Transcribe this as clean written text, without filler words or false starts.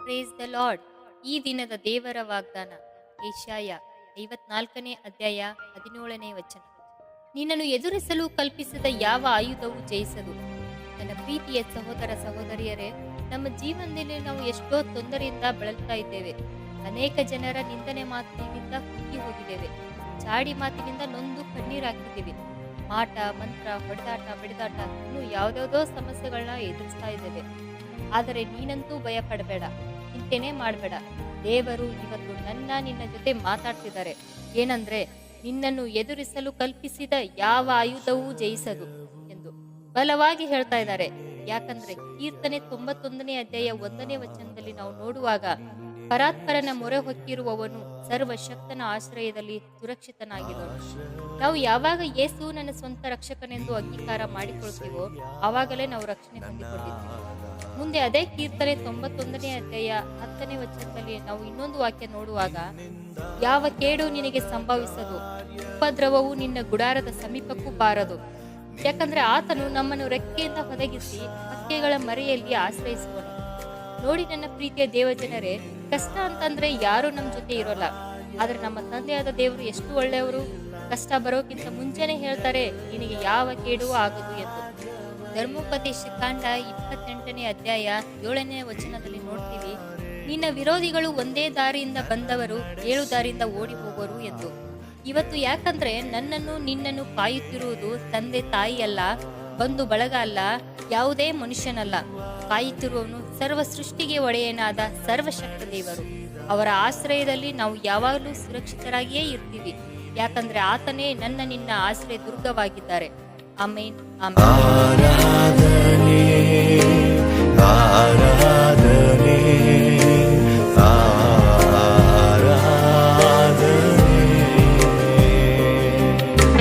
Praise the lord. ಈ ದಿನದ ದೇವರ ವಾಗ್ದಾನ ಏಷಾಯ 54ನೇ ಅಧ್ಯಾಯ 17ನೇ ವಚನ. ನಿನ್ನನ್ನು ಎದುರಿಸಲು ಕಲ್ಪಿಸಿದ ಯಾವ ಆಯುಧವೂ ಜಯಿಸದು. ನನ್ನ ಪ್ರೀತಿಯ ಸಹೋದರ ಸಹೋದರಿಯರೇ, ನಮ್ಮ ಜೀವನದಲ್ಲಿ ನಾವು ಎಷ್ಟೋ ತೊಂದರೆಯಿಂದ ಬಳಲ್ತಾ ಇದ್ದೇವೆ. ಅನೇಕ ಜನರ ನಿಂದನೆ ಮಾತಿನಿಂದ ಕುಗ್ಗಿ ಹೋಗಿದ್ದೇವೆ. ಚಾಡಿ ಮಾತಿನಿಂದ ನೊಂದು ಕಣ್ಣೀರು ಹಾಕಿದ್ದೇವೆ. ಮಾಟ ಮಂತ್ರ, ಹೊಡೆದಾಟ ಬಡಿದಾಟ, ಇನ್ನು ಯಾವ್ದಾವುದೋ ಸಮಸ್ಯೆಗಳನ್ನ ಎದುರಿಸ್ತಾ ಇದ್ದೇವೆ. ಆದರೆ ನೀನಂತೂ ಭಯ ಪಡಬೇಡ, ಚಿಂತೆನೇ ಮಾಡಬೇಡ. ದೇವರು ಇವತ್ತು ನಿನ್ನ ಜೊತೆ ಮಾತಾಡ್ತಿದ್ದಾರೆ. ಏನಂದ್ರೆ, ನಿನ್ನನ್ನು ಎದುರಿಸಲು ಕಲ್ಪಿಸಿದ ಯಾವ ಆಯುಧವೂ ಜಯಿಸದು ಎಂದು ಬಲವಾಗಿ ಹೇಳ್ತಾ ಇದ್ದಾರೆ. ಯಾಕಂದ್ರೆ ಕೀರ್ತನೆ 91ನೇ ಅಧ್ಯಾಯ 1ನೇ ವಚನದಲ್ಲಿ ನಾವು ನೋಡುವಾಗ, ಪರಾತ್ಪರನ ಮೊರೆ ಹೊಕ್ಕಿರುವವನು ಸರ್ವಶಕ್ತನ ಆಶ್ರಯದಲ್ಲಿ ಸುರಕ್ಷಿತನಾಗಿರುವನು. ನಾವು ಯಾವಾಗ ಯೇಸು ನನ್ನ ಸ್ವಂತ ರಕ್ಷಕನೆಂದು ಅಂಗೀಕಾರ ಮಾಡಿಕೊಳ್ತೀವೋ ಆವಾಗಲೇ ನಾವು ರಕ್ಷಣೆ ಹೊಂದಿಕೊಂಡಿರ್ತೀವಿ. ಮುಂದೆ ಅದೇ ಕೀರ್ತನೆ 91ನೇ ಅಧ್ಯಾಯ 10ನೇ ವಚನದಲ್ಲಿ ನಾವು ಇನ್ನೊಂದು ವಾಕ್ಯ ನೋಡುವಾಗ, ಯಾವ ಕೇಡು ನಿನಗೆ ಸಂಭವಿಸದು, ಉಪದ್ರವವು ನಿನ್ನ ಗುಡಾರದ ಸಮೀಪಕ್ಕೂ ಬಾರದು. ಯಾಕಂದ್ರೆ ಆತನು ನಮ್ಮನ್ನು ರೆಕ್ಕೆಯಿಂದ ಒದಗಿಸಿ ಹಕ್ಕೆಗಳ ಮರೆಯಲ್ಲಿ ಆಶ್ರಯಿಸುವನು. ನೋಡಿ ನನ್ನ ಪ್ರೀತಿಯ ದೇವಜನರೇ, ಕಷ್ಟ ಅಂತಂದ್ರೆ ಯಾರು ನಮ್ಮ ಜೊತೆ ಇರೋಲ್ಲ. ಆದ್ರೆ ನಮ್ಮ ತಂದೆಯಾದ ದೇವರು ಎಷ್ಟು ಒಳ್ಳೆಯವರು. ಕಷ್ಟ ಬರೋಕ್ಕಿಂತ ಮುಂಚೆನೆ ಹೇಳ್ತಾರೆ, ನಿನಗೆ ಯಾವ ಕೇಡು ಆಗದು ಎಂದು. ಧರ್ಮೋಪದೇಶ ಕಾಂಡ 28ನೇ ಅಧ್ಯಾಯ 7ನೇ ವಚನದಲ್ಲಿ ನೋಡ್ತೀವಿ, ನಿನ್ನ ವಿರೋಧಿಗಳು ಒಂದೇ ದಾರಿಯಿಂದ ಬಂದವರು 7 ದಾರಿಯಿಂದ ಓಡಿ ಹೋಗುವರು ಎಂದು. ಇವತ್ತು ಯಾಕಂದ್ರೆ ನನ್ನನ್ನು ನಿನ್ನನ್ನು ಕಾಯುತ್ತಿರುವುದು ತಂದೆ ತಾಯಿ ಅಲ್ಲ, ಬಂಧು ಬಳಗ ಅಲ್ಲ, ಯಾವುದೇ ಮನುಷ್ಯನಲ್ಲ. ಕಾಯುತ್ತಿರುವವನು ಸರ್ವ ಸೃಷ್ಟಿಗೆ ಒಡೆಯನಾದ ಸರ್ವಶಕ್ತ ದೇವರು. ಅವರ ಆಶ್ರಯದಲ್ಲಿ ನಾವು ಯಾವಾಗಲೂ ಸುರಕ್ಷಿತರಾಗಿಯೇ ಇರ್ತೀವಿ. ಯಾಕಂದ್ರೆ ಆತನೇ ನಿನ್ನ ಆಶ್ರಯ ದುರ್ಗವಾಗಿದ್ದಾರೆ. ಆಮೇನ್ ಆಮೇನ್.